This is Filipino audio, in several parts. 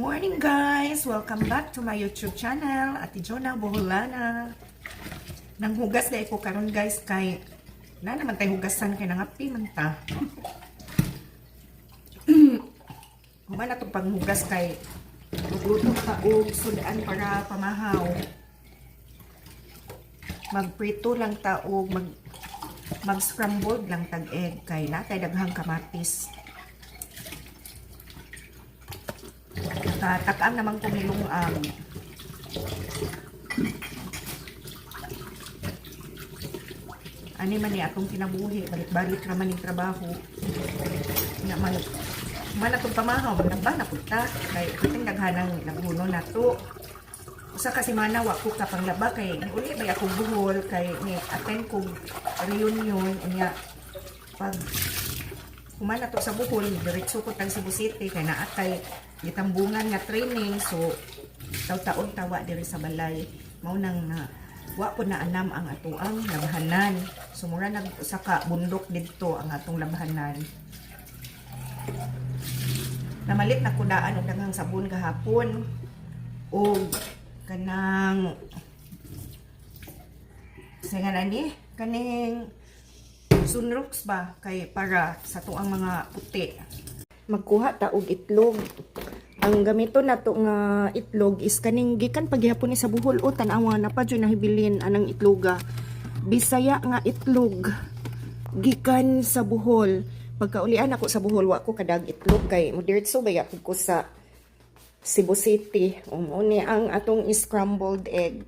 morning guys! Welcome back to my YouTube channel, Ate Jonah Boholana. Nang hugas na ko karon guys kay na naman tay hugasan kay nangapi man ta. Humana to panghugas kay magluto ta og sudan para pamahaw. Magprito lang ta og mag-scrambled lang tag egg kay natay daghang kamatis. Takam naman kong nilungag. Ani man ni atong kinabuhi, balik-balik naman yung trabaho. Naman atong pamahaw, nagba na punta. Kay ating naghanang naguno na to. Usa kasi manawa ko kapang laba kay uli may akong buhol kay ni attend kong reunion niya pag humana to sa buhol, diretso ko tang Cebu City kay naatay gitambungan nga training, so taw-taon tawa diri sa balay. Mao nang na wa ko na anam ang atuang labahanan. So mura nag usa ka bundok didto ang atong labahanan. Namalit na ko daan og daghang sabon gahapon og kanang singa ni kaning sunrooks ba kay para sa tuang mga puti. Magkuha ta og itlog. Ang gamito nato nga itlog is kaning gikan paghihapon ni sa buhol o tan-awa na pa jud nahibilin anang itloga. Bisaya nga itlog gikan sa buhol. Pagkaulian ako sa buhol wa ko kadag itlog kay moderso baya ko sa Cebu City. Ni ang atong scrambled egg.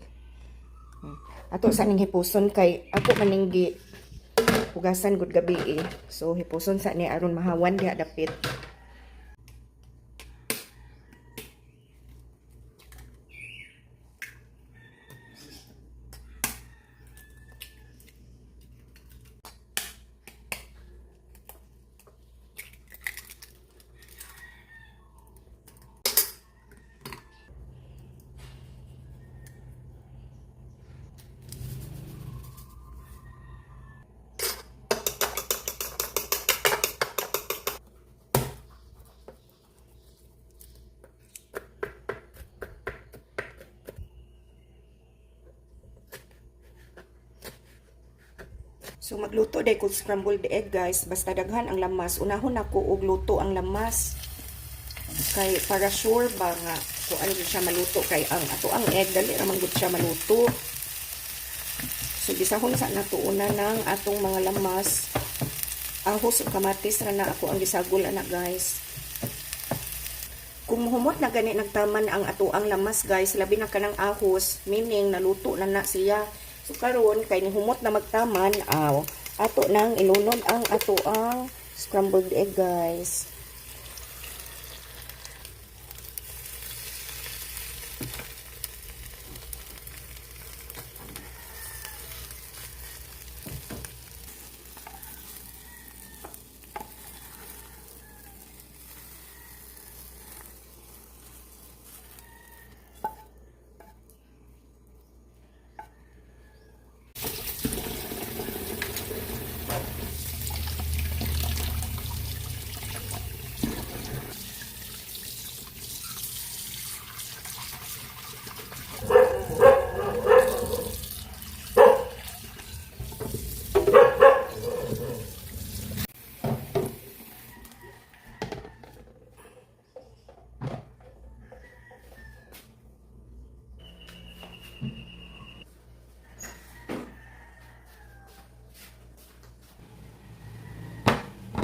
Ato sa ning hipuson kay ako maninggi hugasan gud gabi So hipuson sa ni aron mahawan diha dapit. So magluto day kung scrambled egg guys, basta daghan ang lamas. Unahon ako og luto ang lamas. Kay para sure ba nga kung ano siya maluto kay ang ato ang egg dali ra man gud siya maluto. So gisahon sa natuuna ng atong mga lamas. Ahos ug kamatis ra na ako ang gisagol ana guys. Kung humot na gani nagtaman ang ato ang lamas guys, labi na kanang ahos, meaning naluto na siya. So karon kay ni humot na magtaman, ato nang ilunod ang ato ang scrambled egg guys.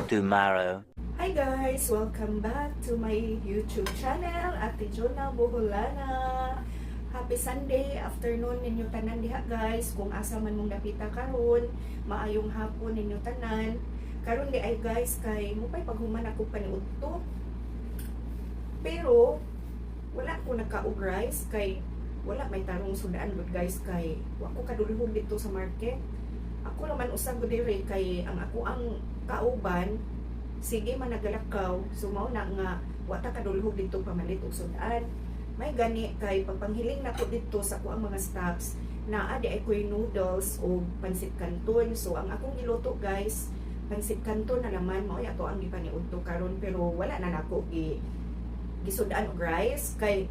Tomorrow. Hi guys! Welcome back to my YouTube channel, Ate Jonah Boholana. Happy Sunday afternoon ninyo tanan diha guys. Kung asa man mong dapita karon, maayong hapon ninyo tanan. Karon di ay guys kay mupay paghuman ako paniudto. Pero wala ko nakaog rice kay wala may tarong sudaan gud guys kay wa ko kadulhog dito sa market. Ako naman usab gud diri kay ang ako ang kauban sige man nagalakaw, so mao na nga wata kadulhog dito pamalit og sudan. May gani kay pagpanghiling nako dito sa ko ang mga stocks na adi ay koy noodles o pansit canton. So ang akong giluto guys, pansit canton na naman mao ato ang gipaniudto karon pero wala na nako gisudan og rice kay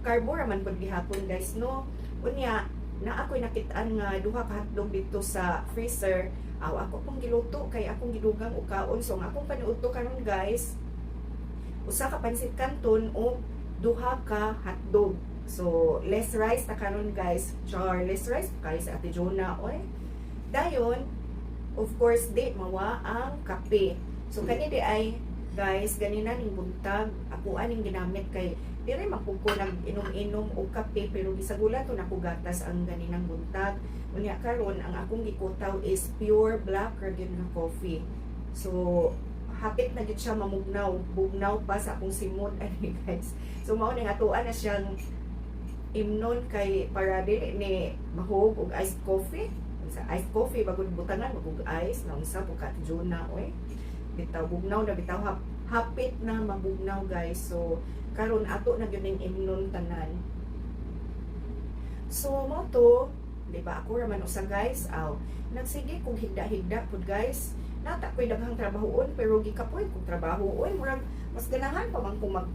carbo raman pud gihapon guys no. Unya na ako'y nakitaan nga duha ka hotdog dito sa freezer. Ako pong giluto kay akong gidugang og kaon. So ang akong panuudto karon guys, usa ka pansit canton o duha ka hotdog. So less rice ta karon guys. Char less rice kay sa Ate Jonah oy. Dayon of course di mawa ang kape. So kani di ay guys ganina ning buntag ako aning ginamit kay dire magpuko nag inom-inom og kape pero gisagula to nako gatas ang ganinang buntag. Unya karon ang akong gikutaw is pure black Caribbean na coffee. So hapit na gid siya mamugnaw, bugnaw pa sa akong simod ani guys. So mao ning atuan na siyang imnon kay para dili ni mahog og iced coffee. Sa iced coffee bagod butangan magug ice na unsa po ka Jonah oy. Bitaw bugnaw na bitaw hapit na mabugnaw guys. So karon ato na gyud ning imnon tanan. So mo to, di ba ako raman usa guys, nagsige kog higda-higda pud guys. Nata ko'y daghang trabahoon pero gikapoy kog trabaho. Oy murag mas ganahan pa man ko mag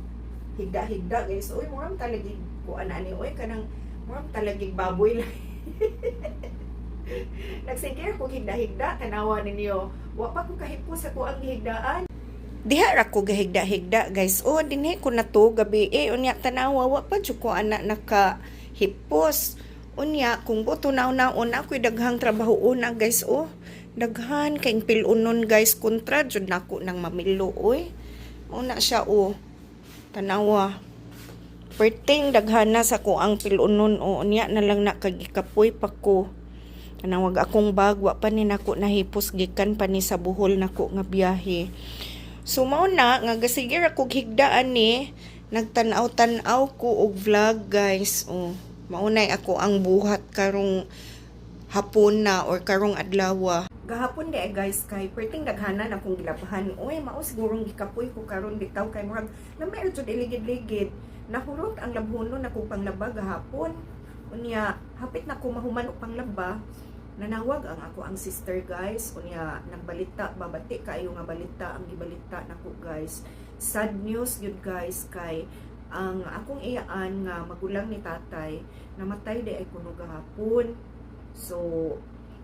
higda-higda guys. Oy murag talagi ko ani oy kanang murag talagi baboy lang. Nagsige kog higda-higda tanawa ninyo. Wa pa ko kahipos sa ko ang higdaan. Diha ra ko gahigda-higda guys. Dinhi ko na to gabi unya tanawa wa pa jud ko ana naka hipos. Unya kung buto naon ako'y daghang trabaho na guys daghan kay pilunon guys kontra jud nako nang mamilo oy. Mao na siya tanawa. Perting daghana sa ko ang pilunon unya na lang nakagikapoy pa ko. Tanawag akong bag wa pa ni nako nahipos gikan pa ni sa buhol nako nga biyahe. So mao na nga gasigir ako higdaan ni nagtan-aw ko og vlog guys. Mao nay ako ang buhat karong hapon na or karong adlaw. Gahapon di guys kay perting daghanan akong gilabahan. Mao sigurong gikapoy ko karon bitaw kay murag na meron jud iligid-ligid. Nahurot ang labhonon ako panglaba gahapon. Unya hapit na ko mahuman og panglaba. Nanawag ang sister guys. Unya nagbalita babati kayo nga balita ang gibalita nako guys. Sad news yun guys kay ang akong iyaan nga magulang ni tatay namatay di ay kuno gahapon. So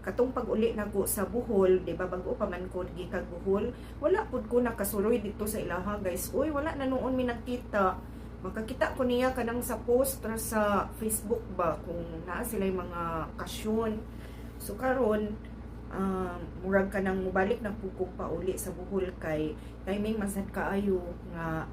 katong pag-uli nako sa Bohol, di ba bago pa man ko gikag Bohol, wala pud ko nakasuroy dito sa ilaha guys. Wala na noon mi nagkita. Makakita ko niya kanang sa post sa Facebook ba kung naa sila mga kasyon. So karon murag ka nang mubalik na pukog pa uli sa Bohol kay timing masad kaayo nga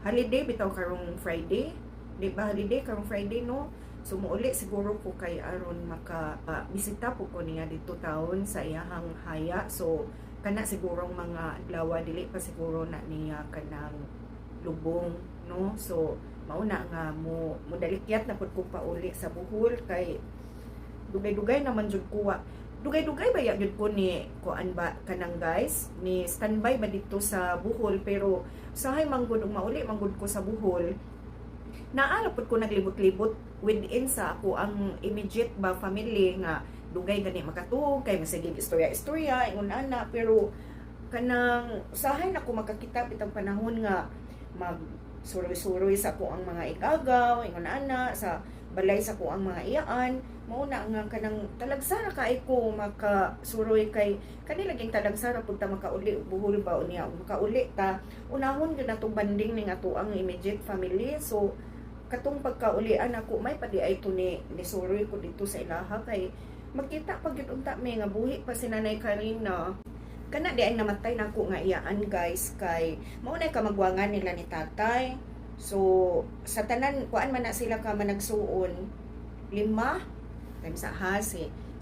holiday bitaw karong Friday. Di ba holiday karong Friday no? So muuli siguro ko kay aron maka bisita po ko niya dito taon sa iyahang haya. So kana sigurong mga adlaw dili pa siguro na niya kanang lubong no. So mauna nga mo dalikyat na pud ko pa uli sa Bohol kay dugay-dugay naman jud kuha. Dugay-dugay ba yun ko ni kuan ba kanang guys ni standby ba dito sa Bohol pero sahay manggod ug mauli manggod ko sa Bohol. Naalapod ko naglibot-libot within sa ako ang immediate ba family nga dugay gani makatuog kay masigig istorya ingon ana pero kanang usahay na ko makakita bitang panahon nga mag suroy-suroy sa ko ang mga igagaw ingon ana sa balay sa ko ang mga iyaan mao na nga kanang talagsara kay ko makasuroy kay kanila laging talagsara pud ta makauli Bohol ba unya makauli ta unahon gyud natong banding ning ato ang immediate family. So katong pagkaulian ako may padi ay to ni suroy ko dito sa ilaha kay magkita pag gyud unta may nga buhi pa si Nanay Karina kana di ay namatay nako nga iyaan guys kay mao na kamagwangan nila ni tatay. So sa tanan kuan man na sila ka managsuon 5 times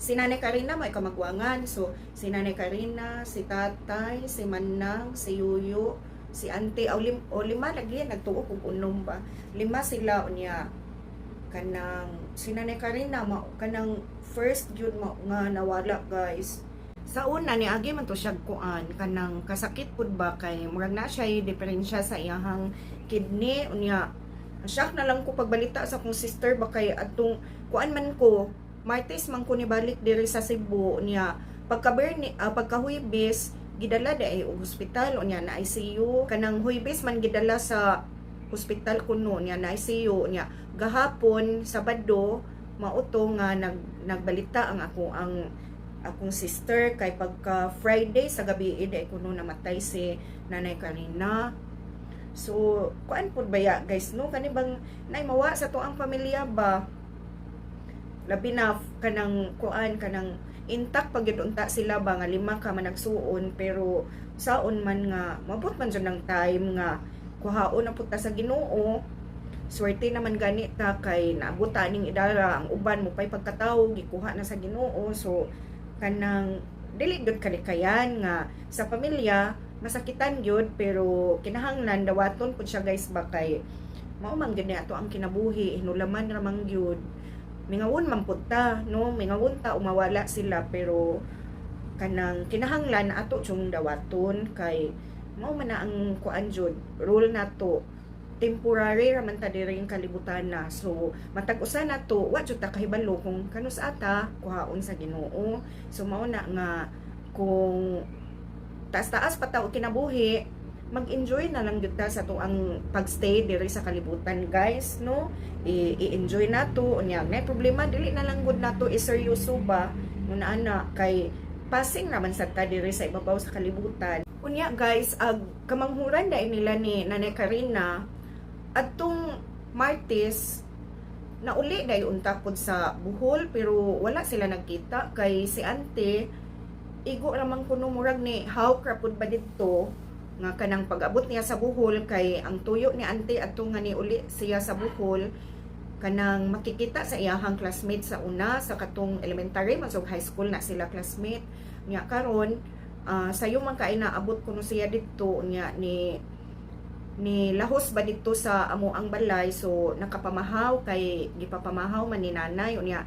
si Nanay Karina may kamagwangan. So si Nanay Karina, si tatay, si Manang, si Yuyo, si Auntie o 5 lagi nagtuo kung unom ba 5 sila unya kanang si Nanay Karina kanang first yun nga nawala guys. Sa una ni agi man to siya kuan kanang kasakit pud ba kay murag na siya diferensya sa iyahang kidney unya shock na lang ko pagbalita sa akong sister ba kay atong kuan man ko Martes man ko ni balik diri sa Cebu unya pagka Huwebes gidala di ay og hospital unya na ICU kanang Huwebes man gidala sa hospital kuno niya na ICU niya gahapon Sabado mauto nga nagbalita akong sister kay pagka Friday sa gabi ay kuno namatay si Nanay Karina. So kuan pud baya guys no kani bang naimawa sa tuang pamilya ba, labi na kanang kuan kanang intact pag unta sila ba nga 5 ka man nagsuon, pero saon man nga mabot man jud ng time nga kuhaon na puta sa Ginoo. Swerte naman gani ta kay naabot ta ning idara, ang uban mo pay pagkatawo gikuha na sa Ginoo. So kanang dili gud kalikayan nga sa pamilya masakitan gyud, pero kinahanglan dawaton pud siya guys ba kay mao man gani ato ang kinabuhi, hinulaman ra man gyud. Mingawon man pud ta no, mingawon ta umawala sila, pero kanang kinahanglan ato yung dawaton kay mao man na ang kuan jud rule nato, temporary ra man ta diri ang kalibutan na. So matag usa nato wa jud ta kahibalo kung kano sa ata kuhaon sa Ginoo. So mao na nga kung taas-taas pa ta kinabuhi, mag-enjoy na lang jud ta sa tuang pagstay diri sa kalibutan guys no. I-enjoy nato unya may problema dili na lang gud nato iseryoso ba muna ana kay passing naman sa ta diri sa ibabaw sa kalibutan. Unya guys, kamanghuran dai nila ni Nanay Karina adtong Martes na uli dai unta pod sa Bohol, pero wala sila nagkita kay si Ante igo ramang kuno murag ni hawk ra pud ba didto nga kanang pag-abot niya sa Bohol kay ang tuyo ni Ante adto nga ni uli siya sa Bohol kanang makikita sa iyahang classmate sa una sa katong elementary masog high school na sila classmate nya karon. Sayo man kay naabot kuno siya didto nya ni lahos ba dito sa amo ang balay, so nakapamahaw kay gipapamahaw man ni nanay unya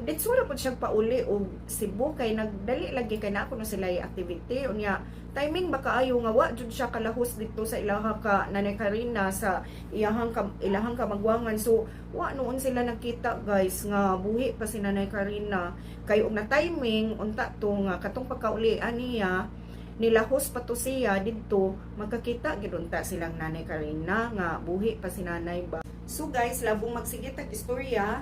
ditso ra pud siya pauli og Cebu kay nagdali lagi kay na kuno sila activity unya timing baka ayo nga wa jud siya kalahos dito sa ilaha ka Nanay Karina sa ilahang kamagwangan. So wa noon sila nakita guys nga buhi pa si Nanay Karina kay og na timing unta to nga katong pagkaulian niya nilahos pa to siya didto magkakita gid unta silang Nanay Karina nga buhi pa si nanay ba. So guys, labong magsigit ang istorya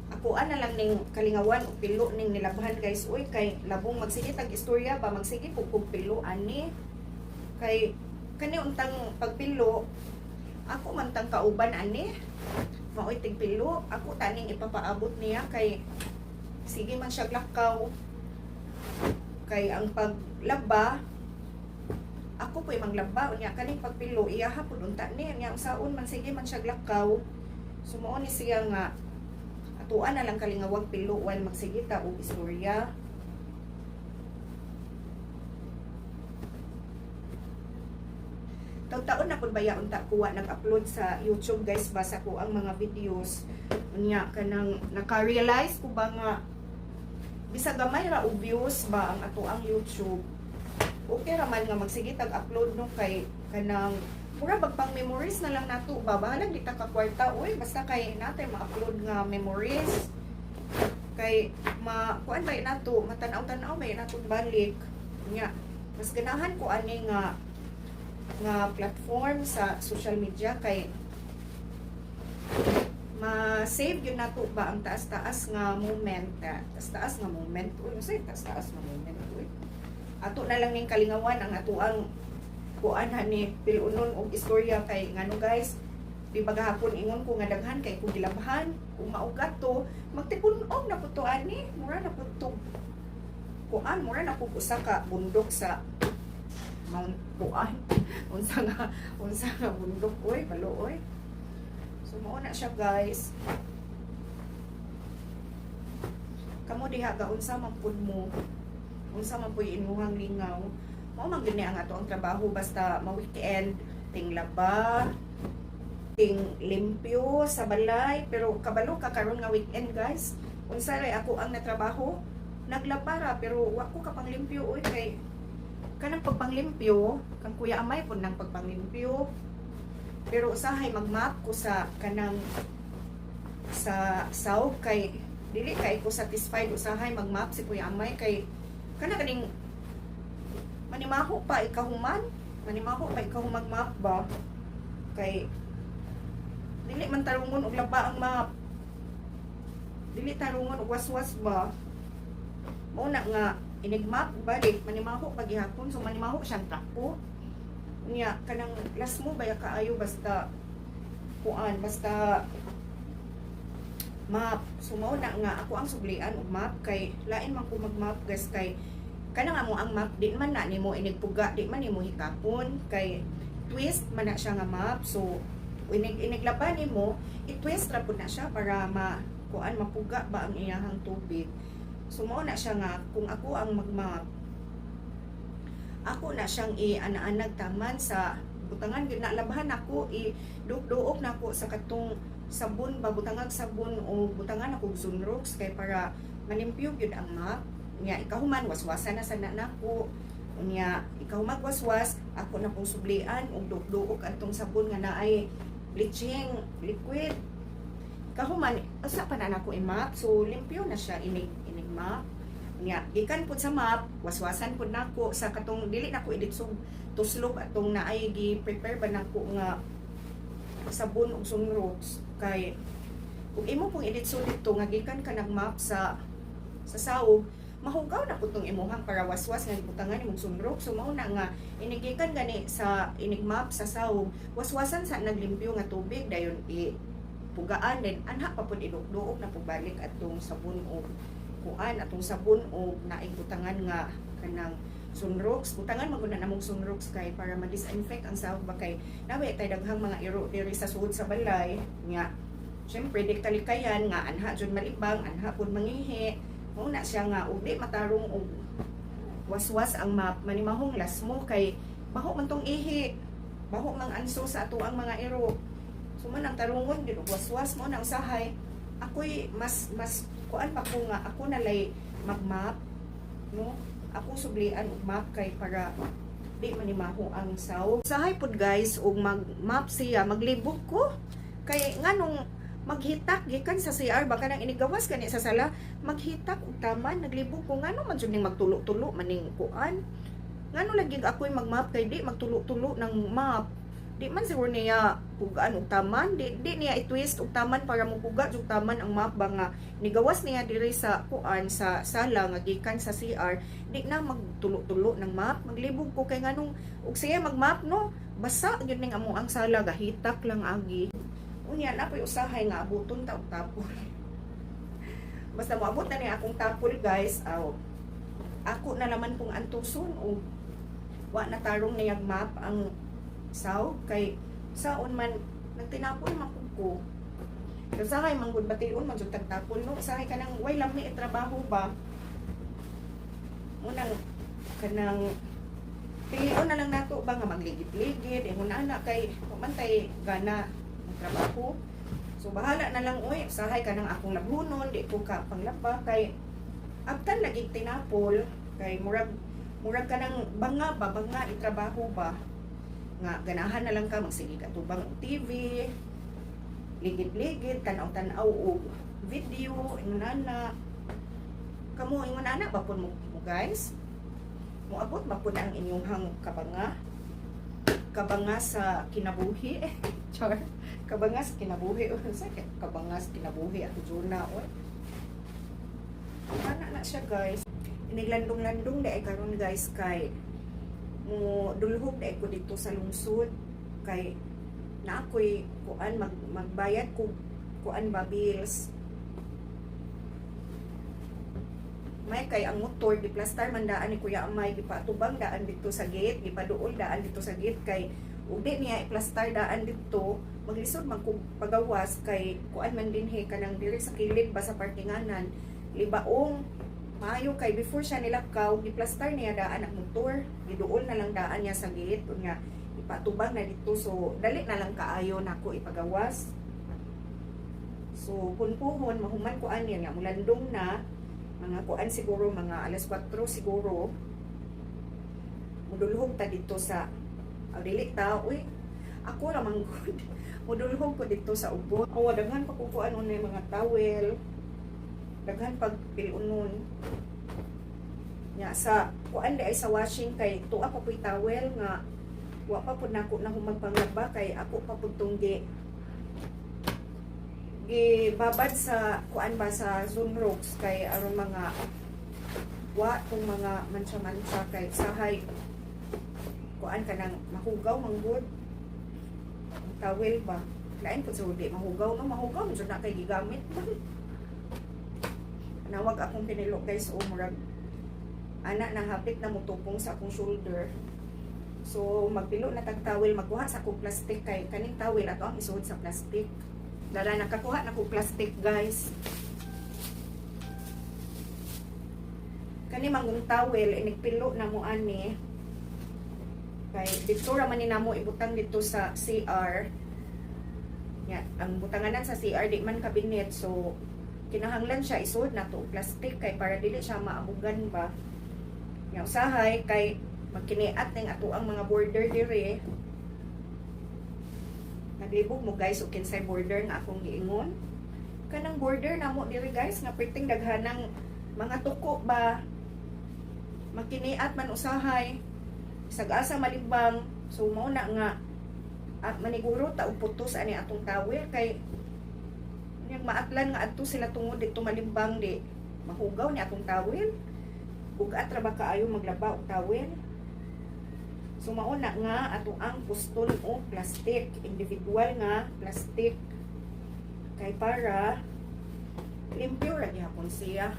ako na lang ning kalingawan o pilo ning nilabhan guys. Uy kay labong magsigit ang istorya ba magsige pug pilo ani kay kani untang pagpilo ako man tang kauban ani maoy tig pilo ako taning ipapaabot niya kay sige man siya lakaw kay ang paglaba ako po'y manglaba unya kaning pagpilo iya hapon unta ni nya saon man sige man siya lakaw. Sumuon ni siya nga atuan na lang kalingawag pilo while magsigita og istorya. Taon na pud baya unta kuha nag-upload sa YouTube guys ba sa ko ang mga videos unya kanang naka-realize ko ba nga bisag gamay ra og views ba ang ato ang YouTube, okay ra man nga magsigit ag-upload no kay kanang mura pang memories na lang nato ba bahalag di ta ka kwarta uy basta kay natay ma-upload nga memories kay kuan ba nato matanaw-tanaw ba nato balik nya mas ganahan ko ani nga platform sa social media kay ma-save yun nato ba ang taas-taas nga moment taas-taas nga moment uy say taas-taas nga moment uy ato na lang ning kalingawan ang ato ang kuan ni pilunon og istorya kay ngano guys di ba gahapon ingon ko nga daghan kay kung gilabhan kung maugat to magtipunog na pud to ani mura na pud to kuan mura na pud usa ka bundok sa Mount kuan unsa nga bundok oy balo oy. So mao na siya guys, kamo diha ga unsa man pud mo unsa man pud imuhang lingaw mao man gani ang ato ang trabaho basta ma-weekend ting laba ting limpyo sa balay, pero kabalo ka karon nga weekend guys unsa ray ako ang natrabaho naglaba ra pero wa ko ka panglimpyo oy kay kanang pagpanglimpyo kang kuya amay pud nang pagpanglimpyo, pero usahay magmap ko sa kanang sa saw kay dili kay ko satisfied usahay magmap si kuya amay kay kana kaning manimaho pa ikahuman magmap ba kay dili man tarungon og laba ang map. Dili tarungon og waswas ba. Mao na nga inigmap balik manimaho pagihapon, so manimaho siyang tako. Unya kanang last mo baya kaayo basta kuan, basta map. So mao na nga ako ang suglian og map kay lain man ko mag-map guys, kay kanang amo ang map di man na nimo inigpuga, di man nimo hikapon kay twist man na siya nga map. So iniglaban nimo i-twist ra pud na siya para kuan mapuga ba ang iyahang tubig. So mao na siya nga kung ako ang mag-map, ako na siyang i-ana-anag taman sa butangan gyud na labhan ako, i-duok na ako sa katong sabon ba, butangag sabon o butangan ako Sunrox kay para malimpyo gyud ang map. Nya ikaw man waswasan na sana nako. Unya ikaw magwaswas, ako na pong sublian og duok atong sabon nga naay bleaching liquid. Kahuman, asa pa na nako i-map, so limpyo na siya inig map. Nya gikan pud sa map, waswasan pud nako sa katong dili nako edit sub tuslog atong naay gi-prepare ba nako nga sabon og Sunrox kay kung imo pong edit so dito nga gikan ka nag-map sa sawog, mahugaw na pud tong imuhang para waswas nga butangan imong Sunrox. So mao na nga inigikan gani sa inig-map sa sawog, waswasan sa naglimpyo nga tubig dayon pugaan din anha pa pud iduk-duok na pubalik atong sabon o kuan atong sabon o naing butangan nga kanang Sunrox. Butangan maguna namong Sunrox kay para ma-disinfect ang sahog ba kay nawi tay daghang mga iro diri sa suod sa balay nga syempre di kalikayan nga anha jud malibang, anha pud mangihi. Mao na siya nga ug di matarong og waswas ang map, manimahong las mo kay baho man tong ihi, baho mang anso sa ato ang mga iro. So man ang tarungon gid og waswas mo nang usahay. Ako'y mas kuan pa ko nga ako nalay mag-map, no? Ako sublian og map kay para di manimaho ang saw. Usahay pud guys og mag-map siya, maglibot ko kay nganong maghitak gikan sa CR baka nang inigawas kani sa sala, maghitak og taman naglibot ko ngano man jud ning magtulo-tulo maning kuan. Ngano lagi ako'y mag-map kay di magtulo-tulo ng map. Di man siguro niya pugaan og taman, di niya i-twist og taman para mo puga og taman ang map ba nga nigawas niya diri sa kuan sa sala nga gikan sa CR, di na magtulo-tulo ng map. Maglibog ko kay nganong og siya mag-map no, basa gyud ning amo ang sala, gahitak lang agi. Unya na po'y usahay nga abuton ta og tapol. Basta moabot na ni akong tapol guys, ako na naman pong antuson og wa na tarong niyag map ang saw kay saon man nagtinapon man ko. Pero sahay manggod bation man jud tagtapon no, sahay kanang way lami trabaho ba. Unang kanang pilion na lang nato ba nga magligid-ligid, ingon ana kay pamantay gana ang trabaho. So bahala na lang oy, sahay kanang akong labhonon, di ko ka panglaba kay abtan lagi tinapol kay murag kanang banga itrabaho ba. Nga ganahan na lang ka magsige ka tubang TV, ligid-ligid tanaw-tanaw og video, ingonana kamo ingonana ba pud mo guys, moabot ba pud ang inyong hang kabanga sa kinabuhi char kabanga sa kinabuhi sa kabanga sa kinabuhi at juna oy ana na siya guys. Iniglandong-landong dai karon guys kay mo dulhog dai ko dito sa lungsod kay na ako'y kuan magbayad ko kuan ba bills. May kay ang motor di plastar man daan ni Kuya Amay gipatubang daan dito sa gate, gipaduol daan dito sa gate kay ug di niya i-plastar daan dito maglisod man kog pagawas kay kuan man dinhi kanang diri sa kilid ba sa parkinganan libaong maayo kay before siya nilakaw giplastar niya daan ang motor, giduol na lang daan niya sa gate unya ipatubang na dito, so dali na lang kaayo nako ipagawas. So punpuhon mahuman ko aniya nga mulandong na mga kuan siguro mga alas 4 siguro mudulhog ta dito sa dili ta uy ako lamang good mudulhog ko dito sa ubot. Daghan pa kukuan unay mga towel, daghan pag pilunon nya sa kuan di ay sa washing kay tuwa pa puy towel nga Wa pa pud nako na humagpanglaba kay ako pa pud tong gibabad sa kuan ba sa Sunrocks kay aron mga wa tong mga mansa-mansa kay sahay kuan ka nang mahugaw manggod ang towel ba lain pud sa di mahugaw no mahugaw jud na kay gigamit nawag akong pinilo guys o murag ana nang hapit na mutupong sa akong shoulder. So magpilo na tag towel magkuha sa akong plastic kay kaning towel ato ang isuod sa plastic. Dala nakakuha na ko plastic guys. Kani mangong towel inigpilo na mo ani. Kay dito ra man ni namo ibutang dito sa CR. Ya, ang butanganan sa CR di man kabinet so kinahanglan siya isuod na to plastic kay para dili siya maabugan ba. Yang usahay kay magkiniat ning ato ang mga border dire. Naglibog mo guys o kinsay border nga akong giingon. Kanang border na mo dire guys nga perting daghanang mga tuko ba. Magkiniat man usahay. Sag-asa malibang. So mao na nga at maniguro ta og putos ani atong towel kay yang maatlan nga adto sila tungod dito malimbang di mahugaw ni atong towel. Bugat ra ba kaayo maglaba og towel? So mauna nga ato ang puston o plastic, individual nga plastic kay para limpyo ra gyapon siya.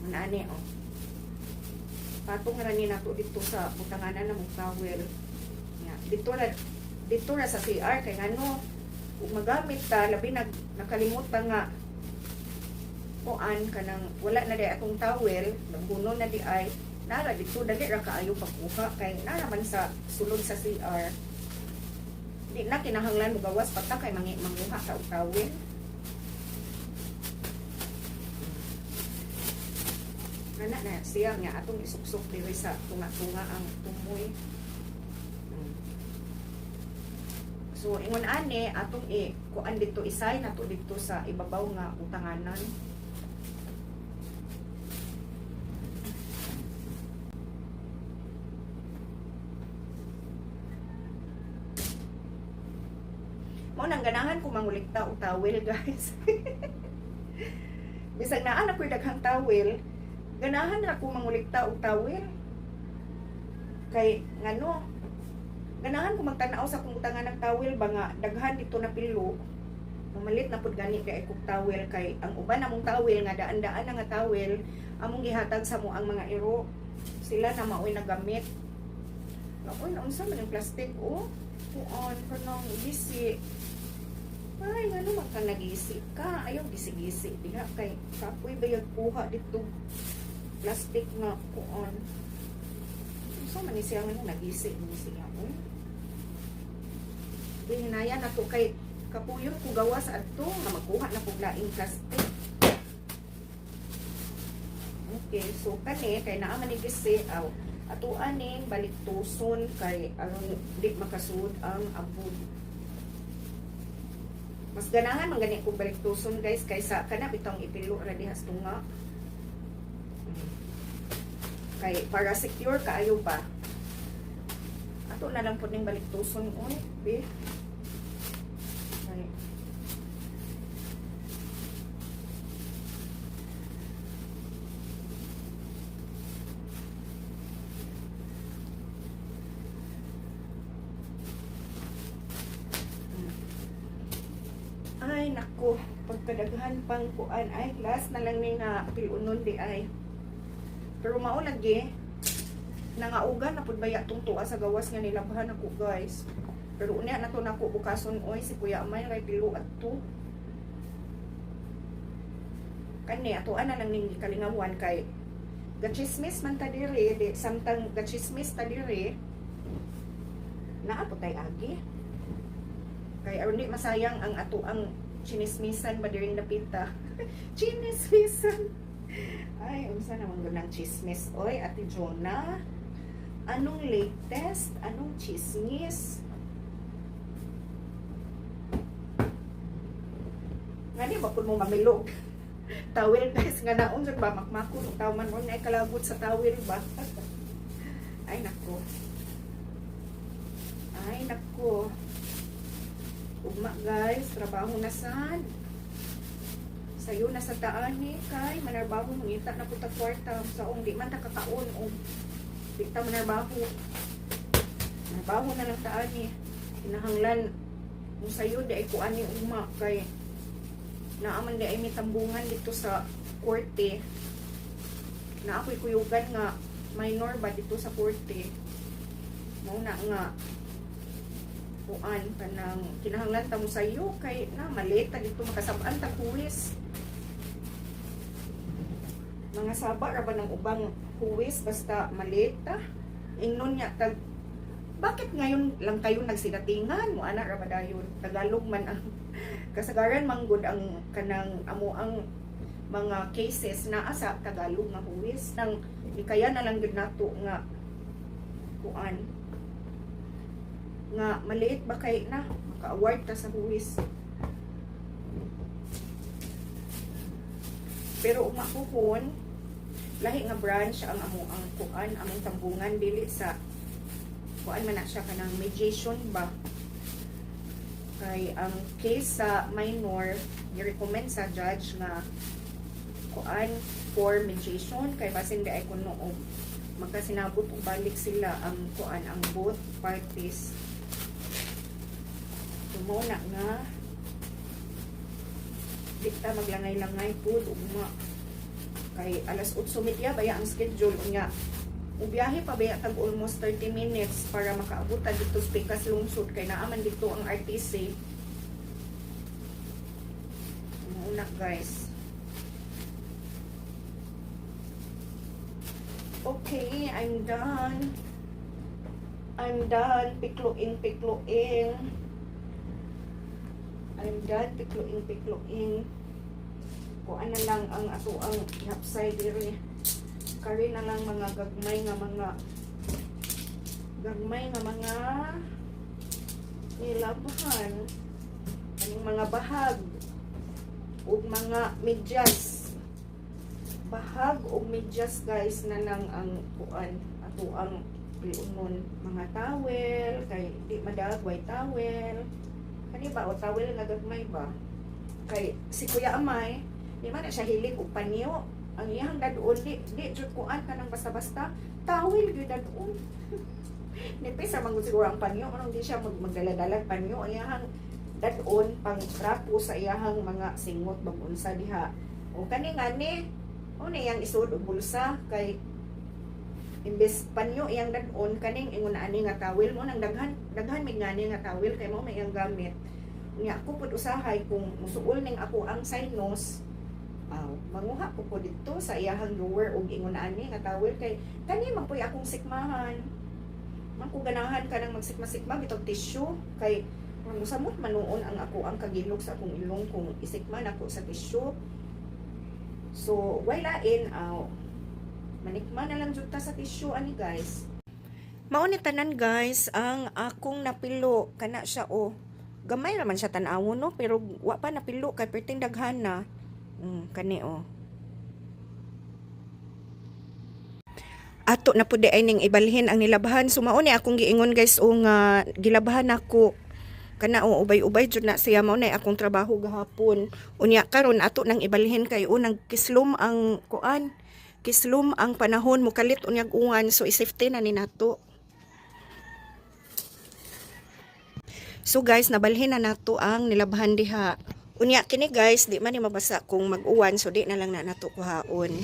Manani oh. Patong ra ni nato dito sa butanganan ng towel. Ya, dito ra sa CR kay ngano ug magamit ta labi nakalimutan nga kuan kanang wala na di atong towel naghuno na di ay nara dito dali ra kaayo pagkuha kay nara man sa sulod sa CR di na kinahanglan mo gawas pata kay manguha ka og towel. Ana na siya nga atong isuksok diri sa tunga-tunga ang tumoy. So ingon ani atong kuan dito isay nato dito sa ibabaw nga utanganan. Mo nang ganahan ko mangulikta og towel guys. Bisag naa na ko'y daghang towel, ganahan ra ko mangulikta og towel. Kay ngano, ganahan ko magtanaw sa kung utangan ng towel ba nga daghan dito na pilo. Mamalit na pud gani kay kog towel kay ang uban namong towel nga daan-daan na nga towel among gihatag sa mo ang mga iro. Sila na maoy nagamit. Naoy naunsa man ang plastic oh. Kuan kanang gisi. Ay, ngano man ka nagisi ka? Ayaw gisi-gisi. Diha kay kapoy bayag kuha dito. Plastic nga kuan. So man ni siya ngano nagisi ni siya. Hinaya na to kay kapuyon ko gawas adto nga magkuha na kog laing plastic. Okay, so kani kay naa man ni gisi aw ato aning baliktuson kay aron di makasud ang abog. Mas ganahan man gani kog baliktuson guys kaysa kana bitong ipilo ra dihas tunga. Kay para secure kaayo ba. Ato na lang pud ning baliktuson oy, be. Ay nako, pagkadaghan pang kuan ay last na lang ni nga pilunon di ay. Pero mao lagi nangaugan na pud baya tong tuwa sa gawas nga nilabhan ako guys. Pero unya na to nako bukason oy si Kuya Amay ray pilo adto. Kani ato ana lang ning kalingawan kay gachismis man ta diri di samtang gachismis ta diri. Naa pud tay agi. Kay aron di masayang ang ato ang chinismisan ba diring napita. Chinismisan. Ay, unsa naman gunang chismis oy Ate Jonah? Anong latest? Anong chismis? Ngani ba kun mo mamilog? Tawel guys nga naon jud ba makmakon og tawman mo na kalabot sa tawel ba? Ay nako. Ay nako. Ugma guys, trabaho na sad. Sayo na sa taan ni kay manarbaho mangita na puta kwarta sa di man ta kakaon o di ta manarbaho. Narbaho na lang taan ni. Kinahanglan mo sayo di ay kuan ni ugma kay naaman di ay mitambungan dito sa korte. Na ako'y kuyugan nga minor ba dito sa korte. Mao na nga kuan kanang kinahanglan ta mo sayo kay na maleta dito makasab-an ta huwis. Mga saba ra ba ng ubang huwis basta maleta. Ingnon niya tag bakit ngayon lang kayo nagsidatingan mo ana ra ba dayon Tagalog man ang kasagaran manggod ang kanang amo ang mga cases na asa Tagalog nga huwis nang ikaya na lang gid nato nga kuan nga maliit ba kay na maka-award ta sa huwis. Pero umakuhon lahi nga branch ang amo ang kuan among tambungan dili sa kuan man na siya kanang mediation ba kay ang case sa minor i-recommend sa judge nga kuan for mediation kay basin di ay kuno og magkasinabot og balik sila ang kuan ang both parties. Mo na nga di ta maglangay-langay pud ugma kay alas 8:30 baya ang schedule unya ubiyahe pa baya tag almost 30 minutes para makaabot ta dito sa Pikas lungsod kay naaman dito ang RTC. Muna guys. Okay, I'm done. Pikluing. I'm done pikluing. Kuan na lang ang ato ang hapsay diri. Kari na lang mga gagmay nga mga nilabahan. Kaning mga bahag ug mga medyas. Bahag ug medyas guys na lang ang kuan ato ang piunon mga towel kay di madagway towel. Kani ba o towel nga gagmay ba? Kay si Kuya Amay, di man na siya hilig og panyo. Ang iyang dadon di jud kuan kanang basta-basta towel gyud dadon. Nipis sa manggod siguro ang panyo, anong di siya magdala-dalag panyo. Ang iyang dadon pang trapo sa iyang mga singot bang unsa diha. O kani ngani, o na iyang isud og bulsa kay imbes panyo iyang dadon kaning ingon ani nga towel mo nang daghan mig ngani nga towel kay mo may iyang gamit. Nya ako pud usahay kung musuol ning ako ang sinus. Manguha ko po dito sa iyahang lower og ingon ani nga towel kay kani man puy akong sikmahan. Man ko ganahan ka nang magsikma-sikma bitog tissue kay musamot manuon ang ako ang kagilog sa akong ilong kung isikman ako sa tissue. So wala in manikman na lang jud ta sa tissue ani guys. Mao ni tanan guys ang akong napilo kana siya gamay naman siya tan-awon no pero wa pa napilo kay perting daghan na. Kani ato na pud ay ning ibalhin ang nilabahan. So mao ni akong giingon guys nga gilabahan ako kana ubay-ubay jud na siya. Mao na akong trabaho gahapon. Unya karon ato nang ibalhin kay unang kislom ang kuan. Kislom ang panahon mukalit unyag ungan so i-safety na ni nato. So guys, nabalhin na nato ang nilabahan diha. Unya kini guys, di man ni mabasa kung mag-uwan so di na lang na nato kuhaon.